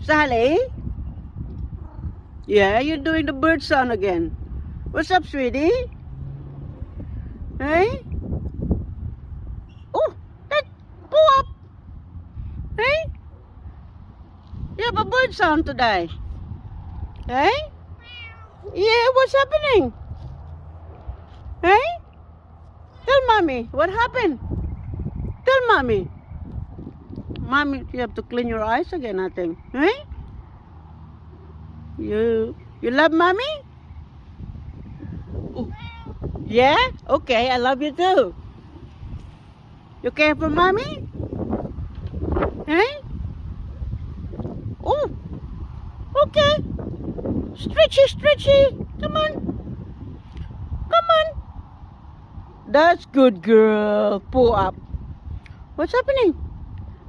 Sally? Yeah, you're doing the bird sound again. What's up, sweetie? Hey? Oh, that pull up. Hey? You have a bird sound today. Hey? Yeah, what's happening? Hey? Tell mommy, what happened? Tell mommy. Mommy, you have to clean your eyes again, I think. Hey? You love mommy? Oh. Yeah? Okay, I love you too. You care for mommy? Hey? Oh, okay. Stretchy, stretchy. Come on. Come on. That's good, girl. Pull up. What's happening?